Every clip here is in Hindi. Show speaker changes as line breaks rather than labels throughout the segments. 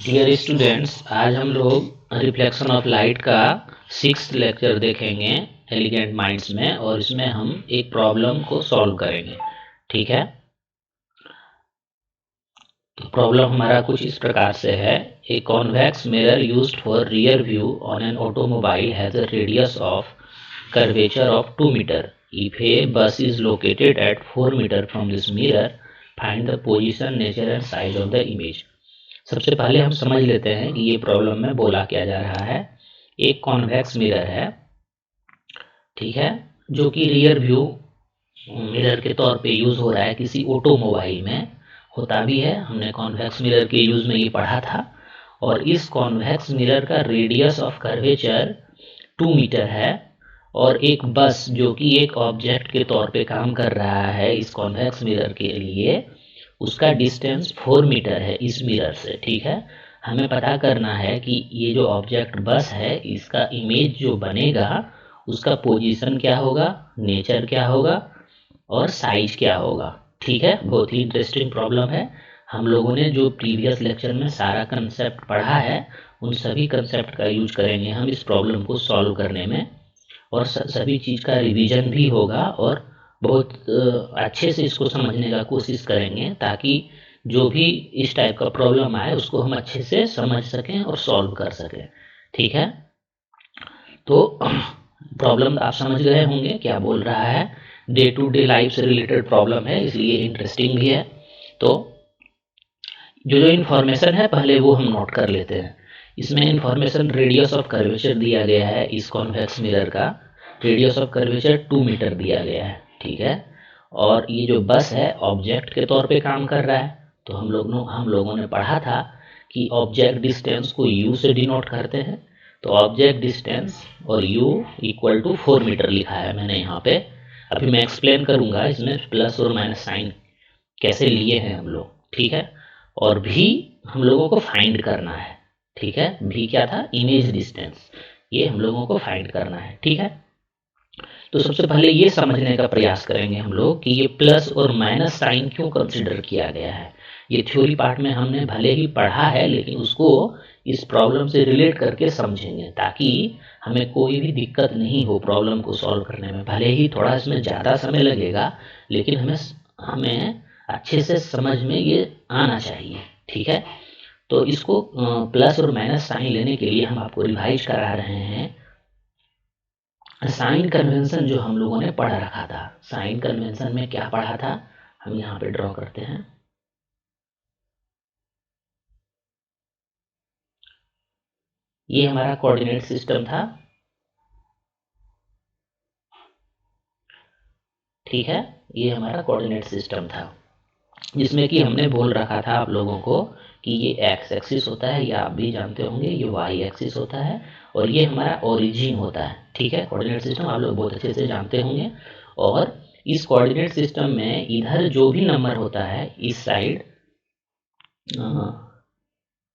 डियर स्टूडेंट्स, आज हम लोग रिफ्लेक्शन ऑफ लाइट का 6th लेक्चर देखेंगे एलिगेंट माइंड्स में, और इसमें हम एक प्रॉब्लम को सॉल्व करेंगे। ठीक है, तो प्रॉब्लम हमारा कुछ इस प्रकार से है। ए convex mirror used for rear view on an automobile has a radius of curvature of 2 meter. If a bus is located at 4 meter from this mirror, find the position, nature and size of the image. सबसे पहले हम समझ लेते हैं कि ये प्रॉब्लम में बोला क्या जा रहा है। एक कॉन्वेक्स मिरर है, ठीक है, जो कि रियर व्यू मिरर के तौर पे यूज हो रहा है किसी ऑटोमोबाइल में। होता भी है, हमने कॉन्वेक्स मिरर के यूज में ये पढ़ा था। और इस कॉन्वेक्स मिरर का रेडियस ऑफ कर्वेचर 2 मीटर है, और एक बस जो कि एक ऑब्जेक्ट के तौर पे काम कर रहा है इस कॉन्वेक्स मिरर के लिए, उसका डिस्टेंस 4 मीटर है इस मिरर से। ठीक है, हमें पता करना है कि ये जो ऑब्जेक्ट बस है इसका इमेज जो बनेगा उसका पोजीशन क्या होगा, नेचर क्या होगा और साइज क्या होगा। ठीक है, बहुत ही इंटरेस्टिंग प्रॉब्लम है। हम लोगों ने जो प्रीवियस लेक्चर में सारा कंसेप्ट पढ़ा है उन सभी कंसेप्ट का यूज करेंगे हम इस प्रॉब्लम को सॉल्व करने में, और सभी चीज़ का रिवीजन भी होगा, और बहुत अच्छे से इसको समझने का कोशिश करेंगे ताकि जो भी इस टाइप का प्रॉब्लम आए उसको हम अच्छे से समझ सकें और सॉल्व कर सकें। ठीक है, तो प्रॉब्लम आप समझ गए होंगे क्या बोल रहा है। डे टू डे लाइफ से रिलेटेड प्रॉब्लम है, इसलिए इंटरेस्टिंग भी है। तो जो जो इन्फॉर्मेशन है पहले वो हम नोट कर लेते हैं। इसमें इन्फॉर्मेशन रेडियस ऑफ कर्वेचर दिया गया है इस कॉन्वेक्स मिरर का। रेडियस ऑफ कर्वेचर 2 मीटर दिया गया है। ठीक है, और ये जो बस है ऑब्जेक्ट के तौर पे काम कर रहा है। तो हम लोगों ने पढ़ा था कि ऑब्जेक्ट डिस्टेंस को यू से डिनोट करते हैं। तो ऑब्जेक्ट डिस्टेंस और यू इक्वल टू 4 मीटर लिखा है मैंने यहाँ पे। अभी मैं एक्सप्लेन करूँगा इसमें प्लस और माइनस साइन कैसे लिए हैं हम लोग। ठीक है, और भी हम लोगों को फाइंड करना है। ठीक है, भी क्या था, इमेज डिस्टेंस, ये हम लोगों को फाइंड करना है। ठीक है, तो सबसे पहले ये समझने का प्रयास करेंगे हम लोग कि ये प्लस और माइनस साइन क्यों कंसिडर किया गया है। ये थ्योरी पार्ट में हमने भले ही पढ़ा है, लेकिन उसको इस प्रॉब्लम से रिलेट करके समझेंगे ताकि हमें कोई भी दिक्कत नहीं हो प्रॉब्लम को सॉल्व करने में। भले ही थोड़ा इसमें ज़्यादा समय लगेगा, लेकिन हमें हमें अच्छे से समझ में ये आना चाहिए। ठीक है, तो इसको प्लस और माइनस साइन लेने के लिए हम आपको रिवाइज करा रहे हैं साइन कन्वेंशन जो हम लोगों ने पढ़ रखा था। साइन कन्वेंशन में क्या पढ़ा था, हम यहाँ पे ड्रॉ करते हैं। ये हमारा कोऑर्डिनेट सिस्टम था। ठीक है, ये हमारा कोऑर्डिनेट सिस्टम था जिसमें कि हमने बोल रखा था आप लोगों को कि ये एक्स एक्सिस होता है, या आप भी जानते होंगे ये वाई एक्सिस होता है, और ये हमारा ओरिजिन होता है। ठीक है, कोऑर्डिनेट सिस्टम आप लोग बहुत अच्छे से जानते होंगे। और इस कोऑर्डिनेट सिस्टम में इधर जो भी नंबर होता है इस साइड,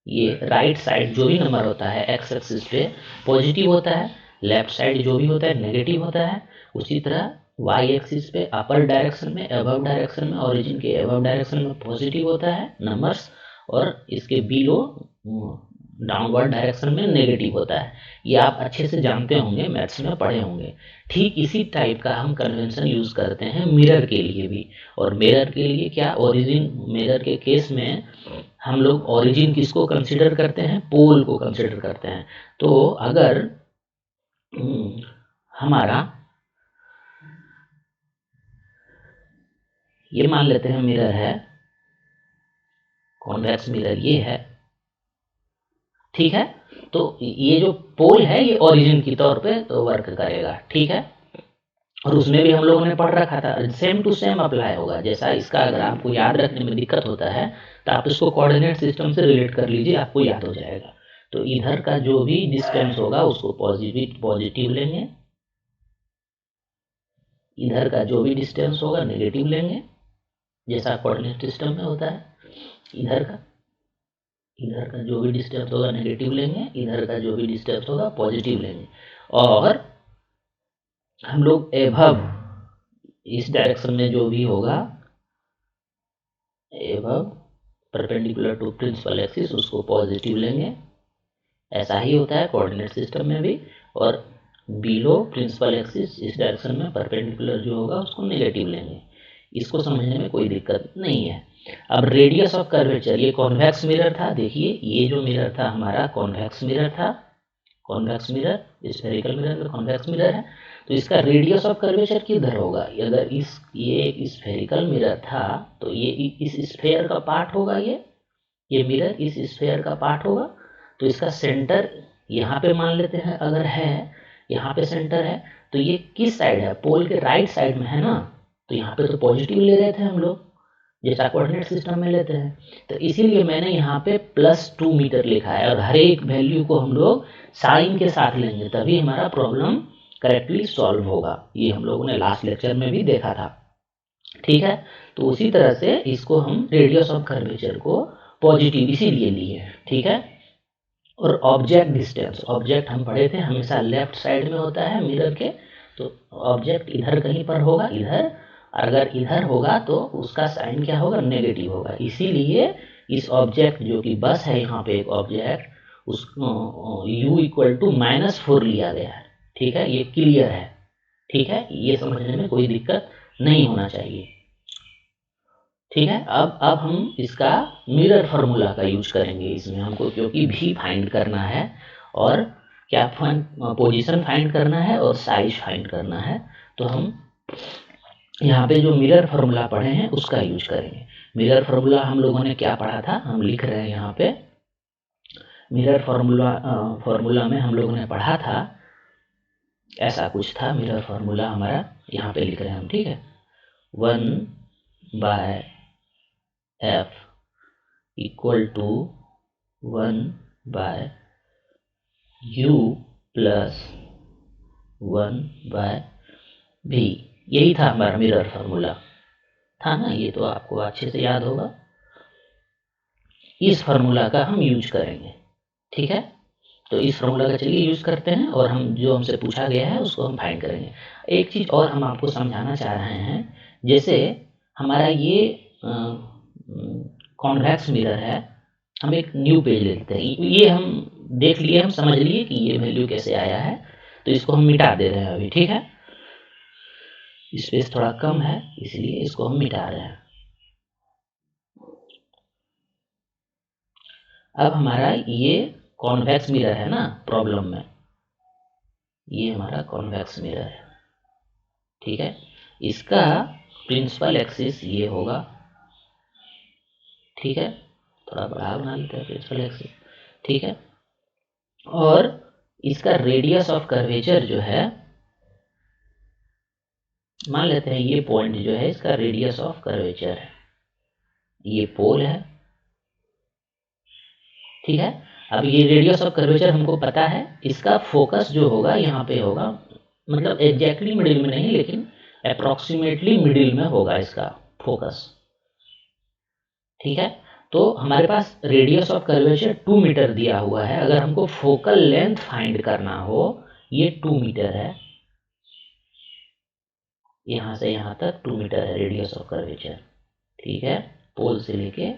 ये राइट साइड जो भी नंबर होता है एक्स एक्सिस पे पॉजिटिव होता है, लेफ्ट साइड जो भी होता है नेगेटिव होता है। उसी तरह वाई एक्सिस पे अपर डायरेक्शन में, अबव डायरेक्शन में, ओरिजिन के अबव डायरेक्शन में पॉजिटिव होता है नंबर्स, और इसके बिलो डाउनवर्ड डायरेक्शन में नेगेटिव होता है। ये आप अच्छे से जानते होंगे, मैथ्स में पढ़े होंगे। ठीक इसी टाइप का हम कन्वेंशन यूज करते हैं मिरर के लिए भी। और मिरर के लिए क्या, ओरिजिन मिरर के केस में हम लोग ओरिजिन किसको कंसिडर करते हैं, पोल को कंसिडर करते हैं। तो अगर हमारा ये मान लेते हैं मिरर है, कॉन्वेक्स मिरर ये है। ठीक है, तो ये जो पोल है ये ओरिजिन की तौर पे तो वर्क करेगा। ठीक है, और उसमें भी हम लोगों ने पढ़ रखा था, सेम टू सेम अप्लाई होगा जैसा इसका। अगर आपको याद रखने में दिक्कत होता है तो आप इसको कोऑर्डिनेट सिस्टम से रिलेट कर लीजिए, आपको याद हो जाएगा। तो इधर का जो भी डिस्टेंस होगा उसको पॉजिटिव पॉजिटिव लेंगे, इधर का जो भी डिस्टेंस होगा नेगेटिव लेंगे, जैसा कोऑर्डिनेट सिस्टम में होता है। इधर का जो भी डिस्टेंस होगा नेगेटिव लेंगे, इधर का जो भी डिस्टेंस होगा पॉजिटिव लेंगे। और हम लोग एभव इस डायरेक्शन में जो भी होगा above perpendicular to principal axis उसको पॉजिटिव लेंगे, ऐसा ही होता है कोऑर्डिनेट सिस्टम में भी, और बिलो प्रिंसिपल एक्सिस इस डायरेक्शन में परपेंडिकुलर जो होगा उसको नेगेटिव लेंगे। इसको समझने में कोई दिक्कत नहीं है। अब रेडियस ऑफ कर्वेचर, ये कॉन्वेक्स मिरर था, देखिए ये जो मिरर था हमारा कॉन्वेक्स मिरर था, कॉन्वेक्स मिरर, स्फेरिकल मिरर में कॉन्वेक्स मिरर है, तो इसका रेडियस ऑफ कर्वेचर किधर होगा, अगर ये स्फेरिकल मिरर था तो ये इस स्फेयर का पार्ट होगा, ये मिरर इस स्फेयर का पार्ट होगा, तो इसका सेंटर यहाँ पे मान लेते हैं, अगर है यहाँ पे सेंटर है, तो ये किस साइड है, पोल के राइट साइड में है ना, तो यहाँ पे तो पॉजिटिव ले रहे थे हम लोग जैसा कोऑर्डिनेट सिस्टम में लेते हैं, तो इसीलिए मैंने यहाँ पे +2 मीटर लिखा है, और हर एक वैल्यू को हम लोग साइन के साथ लेंगे तभी हमारा प्रॉब्लम करेक्टली सॉल्व होगा। ये हम लोगों ने लास्ट लेक्चर में भी देखा था, ठीक है। तो उसी तरह से इसको हम रेडियस ऑफ कर्वेचर को पॉजिटिव इसीलिए लिए, ठीक है। और ऑब्जेक्ट डिस्टेंस, ऑब्जेक्ट हम पढ़े थे हमेशा लेफ्ट साइड में होता है मिरर के, तो ऑब्जेक्ट इधर कहीं पर होगा, इधर, अगर इधर होगा तो उसका साइन क्या होगा, नेगेटिव होगा, इसीलिए इस ऑब्जेक्ट जो कि बस है यहाँ पे एक ऑब्जेक्ट, उसको u = -4 लिया गया है, ठीक है, ये क्लियर है, ठीक है, ये समझने में कोई दिक्कत नहीं होना चाहिए, ठीक है। अब हम इसका मिरर फार्मूला का यूज करेंगे इसमें हमको, क्योंकि भी फाइंड करना है और क्या पोजीशन फाइंड करना है और साइज फाइंड करना है, तो हम यहाँ पे जो मिरर फार्मूला पढ़े हैं उसका यूज करेंगे। मिरर फार्मूला हम लोगों ने क्या पढ़ा था, हम लिख रहे हैं यहाँ पे, मिरर फार्मूला में हम लोगों ने पढ़ा था, ऐसा कुछ था मिरर फार्मूला हमारा, यहाँ पे लिख रहे हैं हम, ठीक है, 1/f = 1/u + 1/v, यही था हमारा मिरर फार्मूला, था ना, ये तो आपको अच्छे से याद होगा। इस फार्मूला का हम यूज करेंगे, ठीक है। तो इस फार्मूला का चलिए यूज करते हैं, और हम जो हमसे पूछा गया है उसको हम फाइंड करेंगे। एक चीज और हम आपको समझाना चाह रहे हैं, जैसे हमारा ये कॉन्वेक्स मिरर है, हम एक न्यू पेज ले लेते हैं, ये हम देख लिए, हम समझ लिए कि ये वैल्यू कैसे आया है, तो इसको हम मिटा दे रहे हैं अभी, ठीक है, स्पेस थोड़ा कम है इसलिए इसको हम मिटा रहे हैं। अब हमारा ये कॉन्वेक्स मिरर है ना प्रॉब्लम में, ये हमारा कॉन्वेक्स मिरर है, ठीक है, इसका प्रिंसिपल एक्सिस ये होगा, ठीक है, थोड़ा बड़ा बना लेते हैं प्रिंसिपल एक्सिस, ठीक है, और इसका रेडियस ऑफ कर्वेचर जो है, मान लेते हैं ये पॉइंट जो है इसका रेडियस ऑफ कर्वेचर है, ये पोल है, ठीक है। अब ये रेडियस ऑफ कर्वेचर हमको पता है, इसका फोकस जो होगा यहाँ पे होगा, मतलब एग्जैक्टली मिडिल में नहीं लेकिन अप्रोक्सीमेटली मिडिल में होगा इसका फोकस, ठीक है। तो हमारे पास रेडियस ऑफ कर्वेचर 2 मीटर दिया हुआ है, अगर हमको फोकल लेंथ फाइंड करना हो, ये 2 मीटर है, यहाँ से यहाँ तक 2 मीटर है रेडियस ऑफ कर्वेचर, ठीक है, पोल से लेके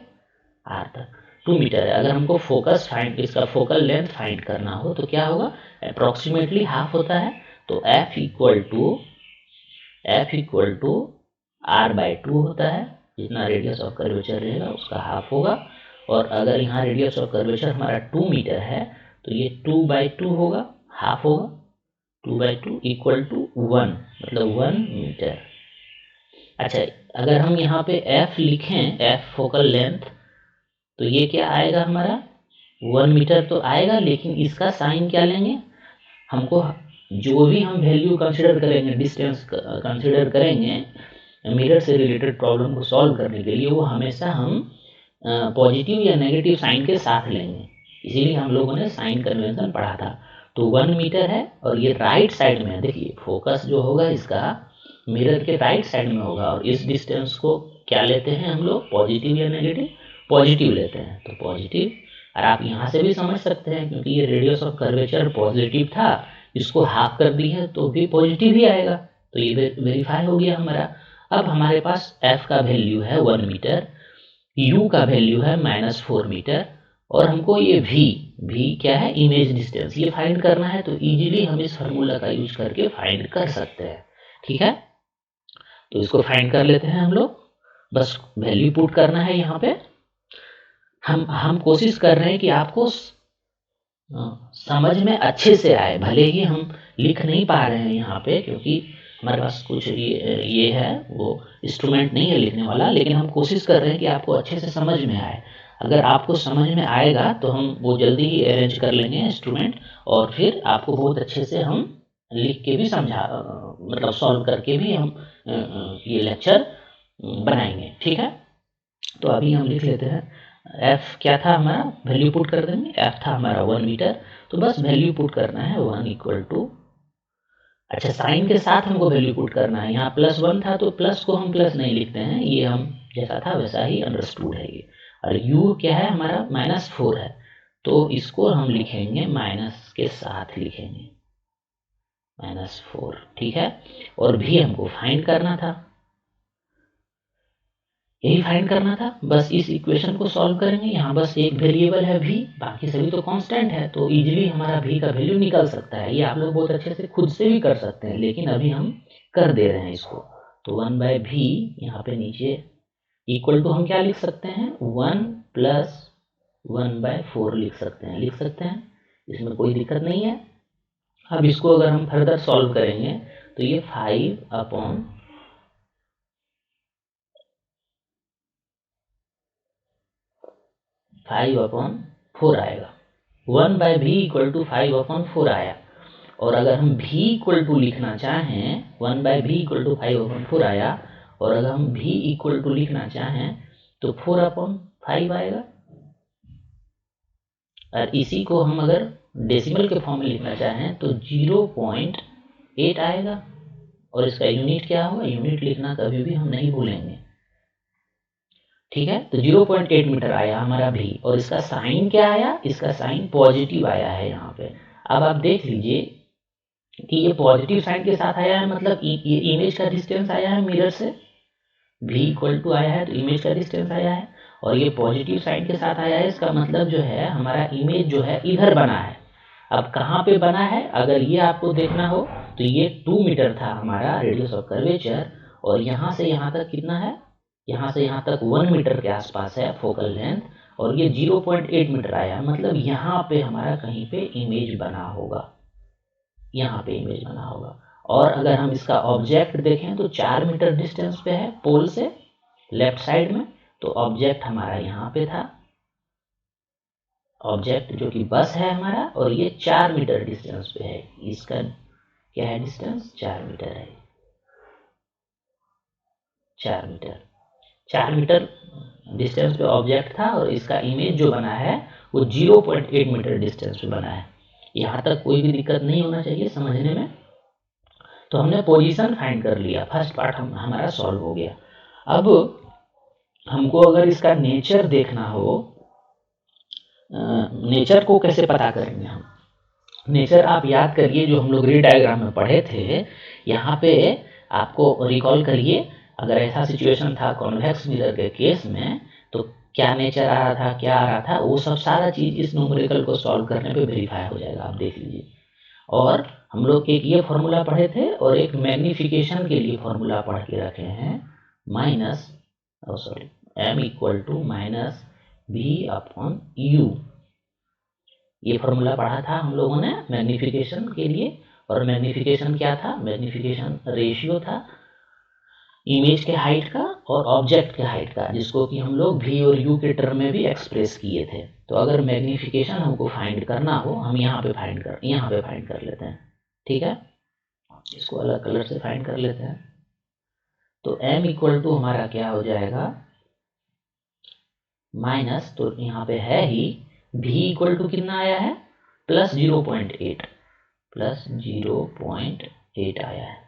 आर तक 2 मीटर है। अगर हमको फोकस फाइंड, इसका फोकल लेंथ फाइंड करना हो तो क्या होगा, अप्रोक्सीमेटली हाफ होता है, तो F = R/2 होता है, जितना रेडियस ऑफ कर्वेचर रहेगा उसका हाफ होगा, और अगर यहाँ रेडियस ऑफ कर्वेचर हमारा 2 मीटर है तो ये 2/2 होगा, हाफ होगा, 2/2 = 1, मतलब 1 मीटर। अच्छा, अगर हम यहाँ पे F लिखें, F फोकल लेंथ, तो ये क्या आएगा हमारा 1 मीटर तो आएगा, लेकिन इसका साइन क्या लेंगे, हमको जो भी हम वैल्यू कंसिडर करेंगे, डिस्टेंस कंसिडर करेंगे मिरर से रिलेटेड प्रॉब्लम को सॉल्व करने के लिए, वो हमेशा हम पॉजिटिव या नेगेटिव साइन के साथ लेंगे, इसीलिए हम लोगों ने साइन कन्वेंशन पढ़ा था। तो 1 मीटर है, और ये राइट साइड में, देखिए फोकस जो होगा इसका मिरर के राइट साइड में होगा, और इस डिस्टेंस को क्या लेते हैं हम लोग, पॉजिटिव या नेगेटिव, पॉजिटिव लेते हैं, तो पॉजिटिव। और आप यहाँ से भी समझ सकते हैं, क्योंकि ये रेडियस ऑफ कर्वेचर पॉजिटिव था, इसको हाफ कर दी है तो भी पॉजिटिव ही आएगा, तो ये वेरीफाई हो गया हमारा। अब हमारे पास F का वैल्यू है 1 मीटर, u का वैल्यू है -4 मीटर और हमको ये v क्या है, इमेज डिस्टेंस, ये फाइंड करना है। तो इजीली हम इस फार्मूला का यूज करके फाइंड कर सकते हैं। ठीक है, तो इसको फाइंड कर लेते हैं हम लोग। बस वैल्यू पुट करना है यहाँ पे। हम कोशिश कर रहे हैं कि आपको समझ में अच्छे से आए, भले ही हम लिख नहीं पा रहे हैं यहाँ पे क्योंकि हमारे पास कुछ ये है, वो इंस्ट्रूमेंट नहीं है लिखने वाला, लेकिन हम कोशिश कर रहे हैं कि आपको अच्छे से समझ में आए। अगर आपको समझ में आएगा तो हम वो जल्दी ही अरेंज कर लेंगे इंस्ट्रूमेंट, और फिर आपको बहुत अच्छे से हम लिख के भी समझा, मतलब सॉल्व करके भी हम ये लेक्चर बनाएंगे। ठीक है, तो अभी हम लिख लेते हैं। एफ क्या था हमारा, वैल्यू पुट कर देंगे। एफ था हमारा 1 मीटर, तो बस वैल्यू पुट करना है 1 इक्वल टू, अच्छा साइन के साथ हमको वैल्यू पुट करना है। यहाँ +1 था तो प्लस को हम प्लस नहीं लिखते हैं, ये हम जैसा था वैसा ही अंडरस्टूड है ये। और u क्या है हमारा, -4 है, तो इसको हम लिखेंगे माइनस के साथ लिखेंगे, -4। ठीक है, और भी हमको फाइंड करना था, यही फाइंड करना था। बस इस इक्वेशन को सॉल्व करेंगे। यहाँ बस एक वेरिएबल है v, बाकी सभी तो कांस्टेंट है, तो इजीली हमारा v का वैल्यू निकल सकता है। ये आप लोग बहुत अच्छे से खुद से भी कर सकते हैं, लेकिन अभी हम कर दे रहे हैं इसको। तो 1/v यहाँ पे नीचे इक्वल टू हम क्या लिख सकते हैं, 1 + 1/4 लिख सकते हैं, इसमें कोई दिक्कत नहीं है। अब इसको अगर हम फर्दर सॉल्व करेंगे तो ये 5/4 आएगा। 1/v इक्वल टू 5/4 आया। और अगर हम v इक्वल टू लिखना चाहें, 1/v इक्वल टू 5/4 आया, और अगर हम v इक्वल टू लिखना चाहें तो 4/5 आएगा। और इसी को हम अगर डेसिमल के फॉर्म में लिखना चाहें तो 0.8 आएगा। और इसका यूनिट क्या होगा, यूनिट लिखना कभी भी हम नहीं भूलेंगे। ठीक है, तो 0.8 मीटर आया हमारा भी, और इसका साइन क्या आया, इसका साइन पॉजिटिव आया है यहाँ पे। अब आप देख लीजिए कि ये पॉजिटिव साइन के साथ आया है, मतलब ये इमेज का डिस्टेंस आया है मिरर से, v इक्वल टू आया है तो इमेज का डिस्टेंस आया है, और ये पॉजिटिव साइन के साथ आया है, इसका मतलब जो है हमारा इमेज जो है इधर बना है। अब कहाँ पे बना है, अगर ये आपको देखना हो तो ये 2 मीटर था हमारा रेडियस ऑफ कर्वेचर, और यहाँ से यहाँ तक कितना है, यहाँ से यहाँ तक 1 मीटर के आसपास है फोकल लेंथ, और ये 0.8 मीटर आया, मतलब यहाँ पे हमारा कहीं पे इमेज बना होगा, यहाँ पे इमेज बना होगा। और अगर हम इसका ऑब्जेक्ट देखें तो 4 मीटर डिस्टेंस पे है पोल से लेफ्ट साइड में, तो ऑब्जेक्ट हमारा यहाँ पे था, ऑब्जेक्ट जो कि बस है हमारा, और ये 4 मीटर डिस्टेंस पे है। इसका क्या है डिस्टेंस, 4 मीटर है, 4 मीटर डिस्टेंस पे ऑब्जेक्ट था, और इसका इमेज जो बना है वो 0.8 मीटर डिस्टेंस पे बना है। यहाँ तक कोई भी दिक्कत नहीं होना चाहिए समझने में। तो हमने पोजीशन फाइंड कर लिया, फर्स्ट पार्ट हमारा सॉल्व हो गया। अब हमको अगर इसका नेचर देखना हो, नेचर को कैसे पता करेंगे हम, नेचर आप याद करिए जो हम लोग री डायग्राम में पढ़े थे, यहाँ पे आपको रिकॉल करिए। अगर ऐसा सिचुएशन था कॉन्वेक्स मिरर के केस में, तो क्या नेचर आ रहा था, क्या आ रहा था, वो सब सारा चीज़ इस न्यूमेरिकल को सॉल्व करने पे वेरीफाई हो जाएगा, आप देख लीजिए। और हम लोग एक ये फॉर्मूला पढ़े थे, और एक मैग्नीफिकेशन के लिए फॉर्मूला पढ़ के रखे हैं, m इक्वल टू -v/u। ये फॉर्मूला पढ़ा था हम लोगों ने मैग्नीफिकेशन के लिए। और मैग्नीफिकेशन क्या था, मैग्नीफिकेशन रेशियो था इमेज के हाइट का और ऑब्जेक्ट के हाइट का, जिसको कि हम लोग v और u के टर्म में भी एक्सप्रेस किए थे। तो अगर मैग्नीफिकेशन हमको फाइंड करना हो, हम यहाँ पे फाइंड कर लेते हैं। ठीक है, इसको अलग कलर से फाइंड कर लेते हैं। तो m इक्वल टू हमारा क्या हो जाएगा, माइनस, तो यहाँ पे है ही v इक्वल टू कितना आया है, +0.8 आया है।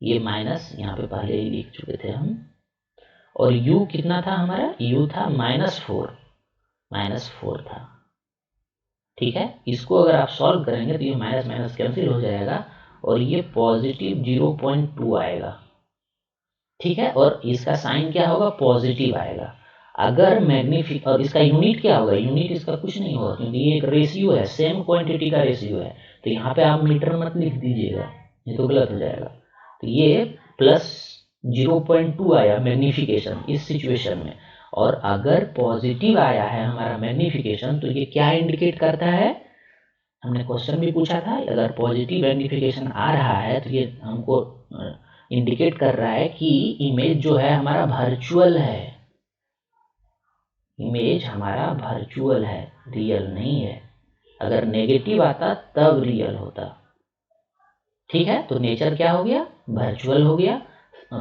ये माइनस यहाँ पे पहले ही लिख चुके थे हम। और u कितना था हमारा, u था -4 था। ठीक है, इसको अगर आप सॉल्व करेंगे तो ये माइनस माइनस कैंसिल हो जाएगा, और ये पॉजिटिव 0.2 आएगा। ठीक है, और इसका साइन क्या होगा, पॉजिटिव आएगा। अगर मैग्नीफिक, और इसका यूनिट क्या होगा, यूनिट इसका कुछ नहीं होगा क्योंकि ये एक रेशियो है, सेम क्वांटिटी का रेशियो है, तो यहाँ पे आप मीटर मत लिख दीजिएगा, ये तो गलत हो जाएगा। तो ये प्लस 0.2 आया मैग्नीफिकेशन इस सिचुएशन में, और अगर पॉजिटिव आया है हमारा मैग्नीफिकेशन तो ये क्या इंडिकेट करता है, हमने क्वेश्चन भी पूछा था, अगर पॉजिटिव मैग्नीफिकेशन आ रहा है तो ये हमको इंडिकेट कर रहा है कि इमेज जो है हमारा वर्चुअल है, इमेज हमारा वर्चुअल है, रियल नहीं है। अगर नेगेटिव आता तब रियल होता। ठीक है, तो नेचर क्या हो गया, वर्चुअल हो गया।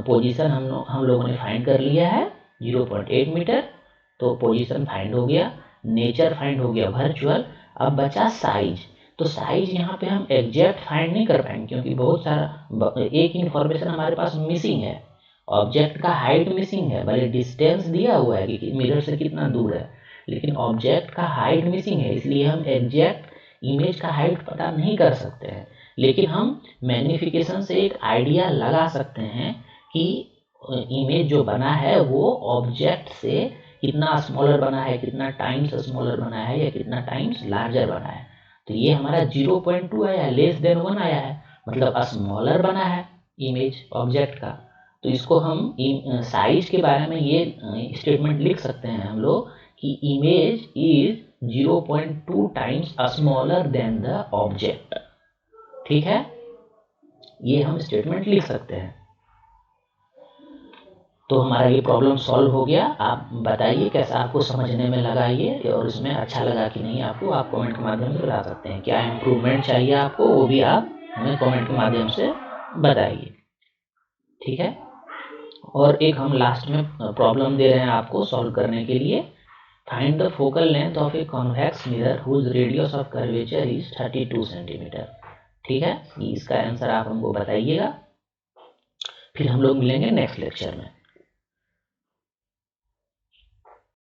पोजीशन हम लोगों ने फाइंड कर लिया है 0.8 मीटर, तो पोजीशन फाइंड हो गया, नेचर फाइंड हो गया वर्चुअल। अब बचा साइज, तो साइज यहाँ पे हम एग्जैक्ट फाइंड नहीं कर पाएंगे क्योंकि बहुत सारा एक इन्फॉर्मेशन हमारे पास मिसिंग है, ऑब्जेक्ट का हाइट मिसिंग है, भले डिस्टेंस दिया हुआ है कि मिरर से कितना दूर है, लेकिन ऑब्जेक्ट का हाइट मिसिंग है, इसलिए हम एग्जैक्ट इमेज का हाइट पता नहीं कर सकते हैं। लेकिन हम मैग्नीफिकेशन से एक आइडिया लगा सकते हैं कि इमेज जो बना है वो ऑब्जेक्ट से कितना स्मॉलर बना है, कितना टाइम्स स्मॉलर बना है या कितना टाइम्स लार्जर बना है। तो ये हमारा 0.2 आया है, लेस देन 1 आया है, मतलब स्मॉलर बना है इमेज ऑब्जेक्ट का। तो इसको हम साइज के बारे में ये स्टेटमेंट लिख सकते हैं हम लोग कि image is 0.2 times smaller than the object. ठीक है, ये हम स्टेटमेंट लिख सकते हैं। तो हमारा ये प्रॉब्लम सॉल्व हो गया। आप बताइए कैसा आपको समझने में लगा ये, और इसमें अच्छा लगा कि नहीं आपको, आप कमेंट के माध्यम से बता सकते हैं। क्या इम्प्रूवमेंट चाहिए आपको वो भी आप हमें कमेंट के माध्यम से बताइए। ठीक है, और एक हम लास्ट में प्रॉब्लम दे रहे हैं आपको सॉल्व करने के लिए। Find the focal length of a convex mirror whose radius of curvature is 32 centimetre. ठीक है, इसका आंसर आप हमको बताइएगा, फिर हम लोग मिलेंगे नेक्स्ट लेक्चर में।